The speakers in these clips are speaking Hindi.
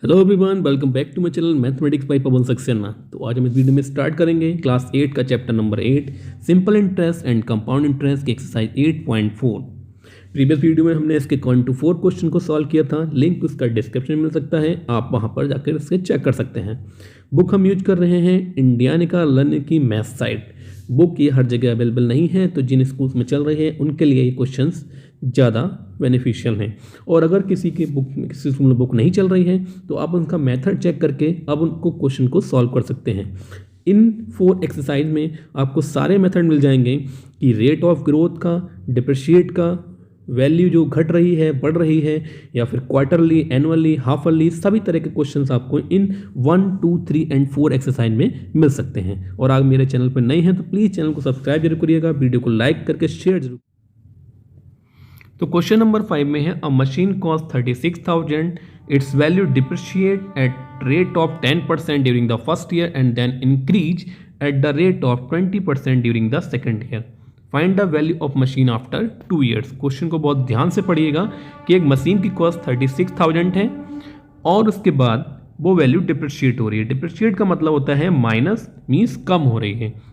Hello everyone, welcome back to my channel mathematics by Pawan Saxena. तो आज हम इस वीडियो में स्टार्ट करेंगे क्लास 8 का chapter number 8 simple interest and compound interest की एक्सरसाइज 8.4। प्रीवियस वीडियो में हमने इसके 1 to 4 क्वेश्चन को सॉल्व किया था। लिंक उसका डिस्क्रिप्शन में मिल सकता है, आप वहां पर जाकर इसके चेक कर सकते हैं। बुक हम यूज कर रहे हैं इंडियानिका लर्न की मैथ साइट। बुक ये हर जगह अवेलेबल नहीं है, तो जिन स्कूल्स में चल रहे हैं उनके लिए ये क्वेश्चंस ज़्यादा बेनिफिशियल हैं। और अगर किसी स्कूल में बुक नहीं चल रही है तो आप उनका मेथड चेक करके अब उनको क्वेश्चन को सॉल्व कर सकते हैं। इन 4 एक्सरसाइज में आपको सारे मेथड मिल जाएंगे कि रेट ऑफ ग्रोथ का, डिप्रिशिएट का, वैल्यू जो घट रही है, बढ़ रही है, या फिर क्वार्टरली, एनुअली, हाफ ईयरली, सभी तरह के क्वेश्चंस आपको इन 1, 2, 3 एंड 4 एक्सरसाइज में मिल सकते हैं। और आप मेरे चैनल पर नए हैं तो प्लीज़ चैनल को सब्सक्राइब जरूर करिएगा, वीडियो को लाइक करके शेयर जरूर। तो क्वेश्चन नंबर 5 में है, a machine cost 36,000, its value depreciate at rate of 10% during the first year and then increase at the rate of 20% during the second year. Find the value of machine after 2 years. Question को बहुत ध्यान से पढ़िएगा कि एक मशीन की कॉस्ट 36,000 है और उसके बाद वो वैल्यू डिप्रिशिएट हो रही है। डिप्रिशिएट का मतलब होता है माइनस, मीन्स कम हो रही है।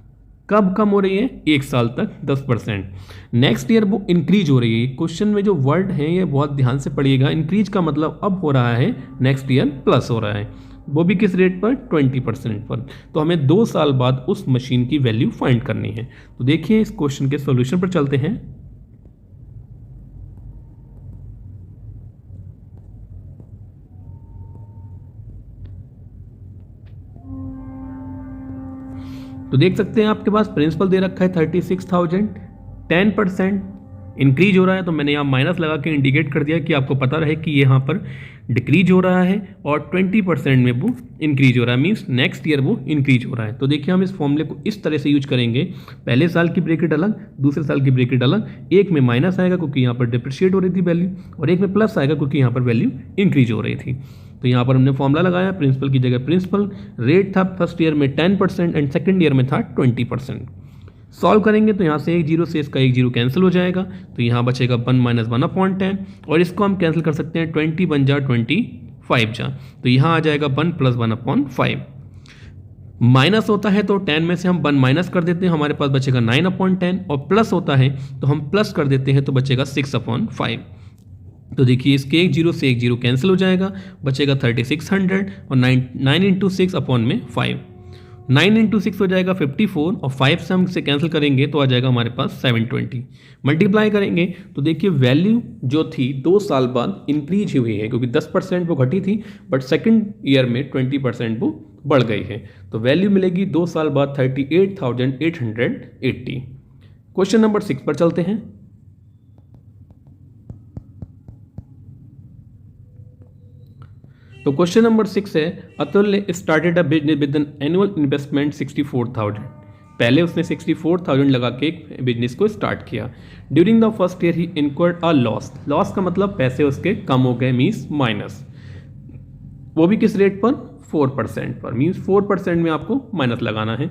कब कम हो रही है? 1 साल तक 10%। नेक्स्ट ईयर वो इंक्रीज हो रही है। क्वेश्चन में जो वर्ड है ये बहुत ध्यान से पढ़िएगा। इंक्रीज का मतलब अब हो रहा है, नेक्स्ट ईयर प्लस हो रहा है, वो भी किस रेट पर? 20% पर। तो हमें 2 साल बाद उस मशीन की वैल्यू फाइंड करनी है। तो देखिए इस क्वेश्चन के सॉल्यूशन पर चलते हैं। तो देख सकते हैं आपके पास प्रिंसिपल दे रखा है 36,000, 10% इंक्रीज हो रहा है, तो मैंने यहाँ माइनस लगा के इंडिकेट कर दिया कि आपको पता रहे कि यहाँ पर डिक्रीज हो रहा है और 20% में वो इंक्रीज हो रहा है, मीन्स नेक्स्ट ईयर वो इंक्रीज हो रहा है। तो देखिए हम इस फॉर्मूले को इस तरह से यूज करेंगे। पहले साल की ब्रैकेट अलग, दूसरे साल की ब्रैकेट अलग। एक में माइनस आएगा क्योंकि यहाँ पर डिप्रिशिएट हो रही थी वैल्यू, और एक में प्लस आएगा क्योंकि यहाँ पर वैल्यू इंक्रीज हो रही थी। तो यहाँ पर हमने फॉर्मूला लगाया, प्रिंसिपल की जगह प्रिंसिपल, रेट था फर्स्ट ईयर में 10% एंड सेकेंड ईयर में था 20%। सॉल्व करेंगे तो यहाँ से एक जीरो से इसका एक जीरो कैंसिल हो जाएगा, तो यहाँ बचेगा 1 - 1/10, और इसको हम कैंसिल कर सकते हैं। 20 बन जा 25 जा, तो यहाँ आ जाएगा 1 + 1/5। माइनस होता है तो 10 में से हम 1 माइनस कर देते हैं, हमारे पास बचेगा 9/10, और प्लस होता है तो हम प्लस कर देते हैं तो बचेगा 6/5। तो देखिए इसके एक जीरो से एक जीरो कैंसिल हो जाएगा, बचेगा 3600, और 9 × 6/5। 9 × 6 हो जाएगा 54, और 5 से हम इसे कैंसिल करेंगे तो आ जाएगा हमारे पास 720। मल्टीप्लाई करेंगे तो देखिए वैल्यू जो थी 2 साल बाद इंक्रीज हुई है, क्योंकि 10% वो घटी थी, बट सेकंड ईयर में 20% वो बढ़ गई है। तो वैल्यू मिलेगी 2 साल बाद 38,880। क्वेश्चन नंबर 6 पर चलते हैं। तो क्वेश्चन नंबर 6 है, अतुल ने started a business with an annual investment 64,000। पहले उसने 64,000 लगा के एक बिजनेस को स्टार्ट किया। During the first year he incurred a loss. Loss का मतलब पैसे उसके कम हो गए, मीन्स माइनस। वो भी किस रेट पर? 4% पर, मीन्स 4% में आपको माइनस लगाना है।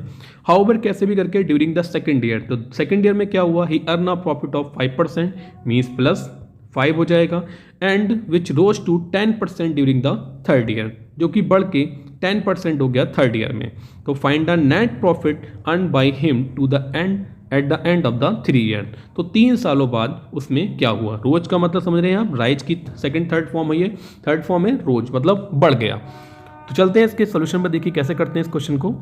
हाउएवर कैसे भी करके ड्यूरिंग द सेकेंड ईयर, तो सेकेंड ईयर में क्या हुआ? He earn a profit of 5%, means plus 5 हो जाएगा, and which rose to 10% during the third year, जो कि बढ़ के 10% हो गया थर्ड ईयर में। तो find the net profit earn by him to the end at the end of the 3 year. तो 3 सालों बाद उसमें क्या हुआ? रोज का मतलब समझ रहे हैं आप, राइज की सेकंड थर्ड फॉर्म है, ये थर्ड फॉर्म है रोज, मतलब बढ़ गया। तो चलते हैं इसके सोल्यूशन पर, देखिए कैसे करते हैं इस क्वेश्चन को।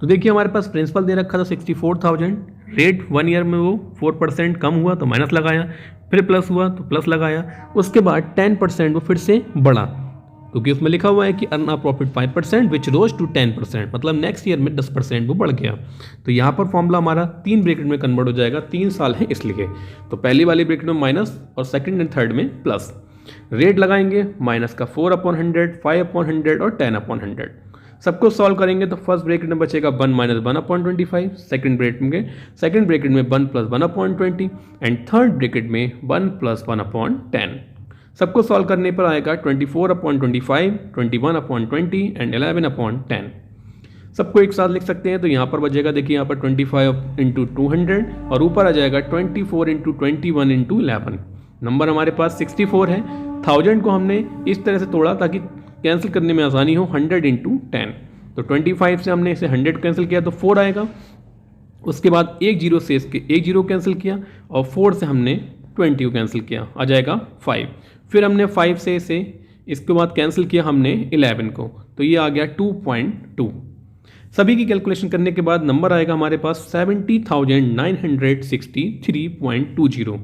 तो देखिए हमारे पास प्रिंसिपल दे रखा था 64,000, रेट 1 ईयर में वो 4% कम हुआ तो माइनस लगाया, फिर प्लस हुआ तो प्लस लगाया, उसके बाद 10% वो फिर से बढ़ा, क्योंकि उसमें लिखा हुआ है कि earn a profit 5% which rose to 10%, मतलब नेक्स्ट ईयर में 10% वो बढ़ गया। तो यहाँ पर फॉर्मूला हमारा 3 ब्रैकेट में कन्वर्ट हो जाएगा, 3 साल है इसलिए। तो पहली वाली ब्रैकेट में माइनस और सेकेंड एंड थर्ड में प्लस। रेट लगाएंगे माइनस का 4/100, 5/100 और 10/100। सबको सॉल्व करेंगे तो फर्स्ट ब्रैकेट में बचेगा 1 - 1/25, सेकंड ब्रैकेट में 1 + 1/20, एंड थर्ड ब्रैकेट में 1 + 1/10। सबको सॉल्व करने पर आएगा 24/25, 21/20 एंड 11/10। सबको एक साथ लिख सकते हैं। तो यहाँ पर बचेगा, देखिए यहाँ पर 25 इंटू 200 और ऊपर आ जाएगा 24 इंटू 21 इंटू 11। नंबर हमारे पास 64 है। 1000 को हमने इस तरह से तोड़ा ताकि कैंसिल करने में आसानी हो, 100 इंटू 10। तो 25 से हमने इसे 100 कैंसिल किया तो 4 आएगा। उसके बाद एक जीरो से इसके एक जीरो कैंसिल किया और 4 से हमने 20 को कैंसिल किया, आ जाएगा 5। फिर हमने 5 से इसे इसके बाद कैंसिल किया हमने 11 को, तो ये आ गया 2.2। सभी की कैलकुलेशन करने के बाद नंबर आएगा हमारे पास 70,963.20।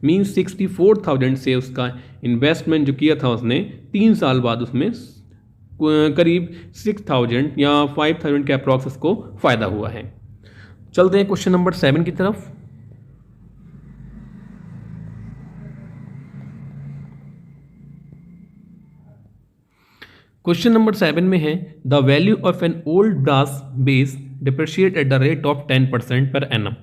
मीन्स 64,000 से उसका इन्वेस्टमेंट जो किया था उसने 3 साल बाद उसमें करीब 6,000 या 5,000 के अप्रॉक्स उसको फ़ायदा हुआ है। चलते हैं क्वेश्चन नंबर 7 की तरफ। क्वेश्चन नंबर 7 में है the value of an old brass vase depreciate at the rate of 10% per annum.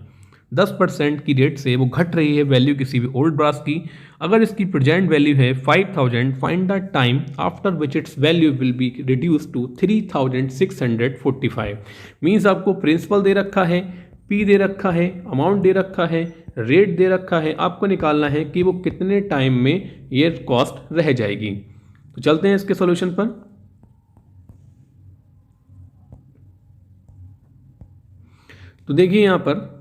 10% की रेट से वो घट रही है वैल्यू किसी भी ओल्ड ब्रास की। अगर इसकी प्रेजेंट वैल्यू है 5000, find the time after which its value will be reduce to 3645। Means आपको प्रिंसिपल दे रखा है, पी दे रखा है, अमाउंट दे रखा है, रेट दे रखा है, आपको निकालना है कि वो कितने टाइम में ये कॉस्ट रह जाएगी। तो चलते हैं इसके सॉल्यूशन पर। तो देखिए यहाँ पर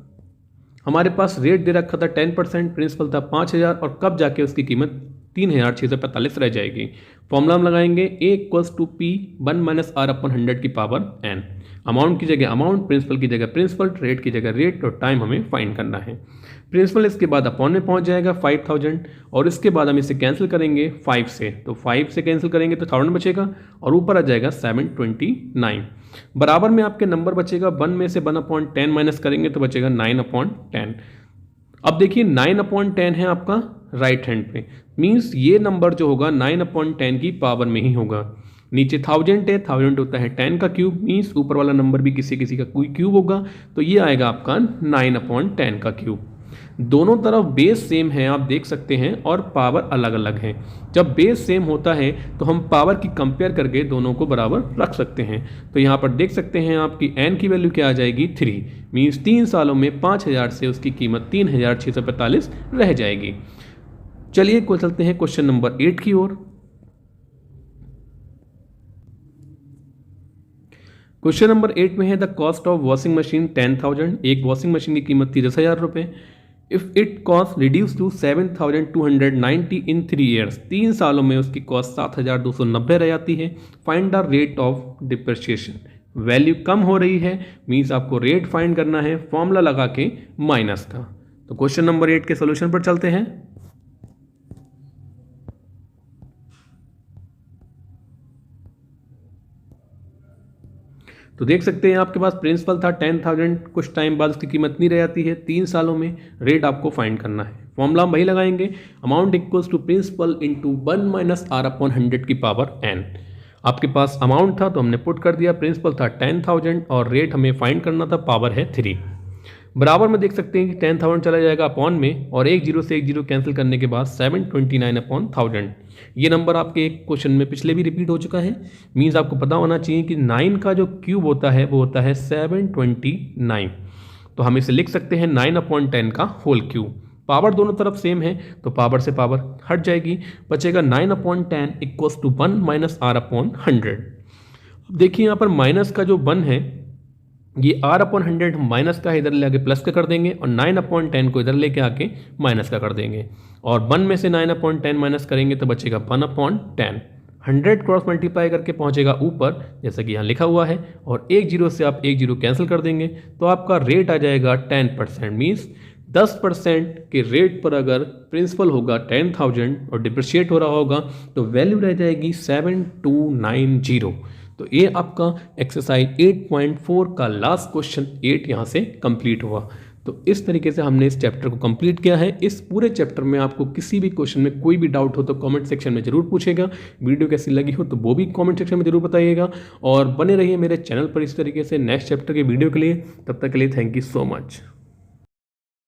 हमारे पास रेट दे रखा था 10%, प्रिंसिपल था 5000 और कब जाके उसकी कीमत 3645 रह जाएगी। फॉर्मूला हम लगाएंगे A equals to P 1 - R/100 की पावर n। अमाउंट की जगह अमाउंट, प्रिंसिपल की जगह प्रिंसिपल, रेट की जगह रेट और टाइम हमें फाइंड करना है। प्रिंसिपल इसके बाद अपॉन में पहुंच जाएगा 5000 और इसके बाद हम इसे कैंसिल करेंगे 5 से, तो 5 से कैंसिल करेंगे तो 1000 बचेगा और ऊपर आ जाएगा 729। बराबर में आपके नंबर बचेगा 1 में से 1/10 माइनस करेंगे तो बचेगा 9/10। अब देखिए 9/10 है आपका राइट हैंड पे, मीन्स ये नंबर जो होगा 9/10 की पावर में ही होगा। नीचे 1000 है, 1000 होता है 10 का क्यूब, मीन्स ऊपर वाला नंबर भी किसी किसी का कोई क्यूब होगा, तो ये आएगा आपका 9/10 का क्यूब। दोनों तरफ बेस सेम है आप देख सकते हैं और पावर अलग अलग है। जब बेस सेम होता है तो हम पावर की कंपेयर करके दोनों को बराबर रख सकते हैं। तो यहाँ पर देख सकते हैं आपकी n की वैल्यू क्या आ जाएगी 3, मीन्स 3 सालों में 5000 से उसकी कीमत 3645 रह जाएगी। चलिए को चलते हैं क्वेश्चन नंबर 8 की ओर। क्वेश्चन नंबर 8 में है the cost of washing machine 10,000। एक वॉशिंग मशीन की कीमत थी 10,000 रुपये। If it cost reduce to 7,290 in 3 years. 3 सालों में उसकी कॉस्ट 7,290 रह जाती है। Find the rate of depreciation. Value कम हो रही है, मीन्स आपको रेट फाइंड करना है फॉर्मूला लगा के माइनस का। तो क्वेश्चन नंबर 8 के सोल्यूशन पर चलते हैं। तो देख सकते हैं आपके पास प्रिंसिपल था 10,000, कुछ टाइम बाद उसकी कीमत नहीं रह जाती है, 3 सालों में रेट आपको फाइंड करना है। फॉर्मूला हम वही लगाएंगे, amount equals to principal into 1 - R/100 की पावर n। आपके पास अमाउंट था तो हमने पुट कर दिया, प्रिंसिपल था 10,000 और रेट हमें फाइंड करना था, पावर है 3। बराबर में देख सकते हैं कि 10,000 चला जाएगा अपॉन में और एक जीरो से एक जीरो कैंसिल करने के बाद 729/1000। ये नंबर आपके एक क्वेश्चन में पिछले भी रिपीट हो चुका है। मीन्स आपको पता होना चाहिए कि 9 का जो क्यूब होता है वो होता है 729। तो हम इसे लिख सकते हैं 9/10 का होल क्यूब। पावर दोनों तरफ सेम है तो पावर से पावर हट जाएगी, बचेगा 9/10 इक्वल्स टू 1 - R/100। अब देखिए यहाँ पर माइनस का जो 1 है ये R/100 माइनस का इधर ले आके प्लस का कर देंगे और 9/10 को इधर लेके आके माइनस का कर देंगे और 1 में से 9/10 माइनस करेंगे तो बचेगा 1/10। 100 क्रॉस मल्टीप्लाई करके पहुंचेगा ऊपर जैसा कि यहाँ लिखा हुआ है और एक जीरो से आप एक जीरो कैंसिल कर देंगे तो आपका रेट आ जाएगा 10%। मीन्स 10% के रेट पर अगर प्रिंसिपल होगा 10,000 और डिप्रिशिएट हो रहा होगा तो वैल्यू रह जाएगी 7290। तो ये आपका एक्सरसाइज 8.4 का लास्ट क्वेश्चन 8 यहाँ से कंप्लीट हुआ। तो इस तरीके से हमने इस चैप्टर को कंप्लीट किया है। इस पूरे चैप्टर में आपको किसी भी क्वेश्चन में कोई भी डाउट हो तो कमेंट सेक्शन में जरूर पूछेगा। वीडियो कैसी लगी हो तो वो भी कमेंट सेक्शन में जरूर बताइएगा और बने रहिए मेरे चैनल पर इस तरीके से नेक्स्ट चैप्टर के वीडियो के लिए। तब तक के लिए थैंक यू सो मच।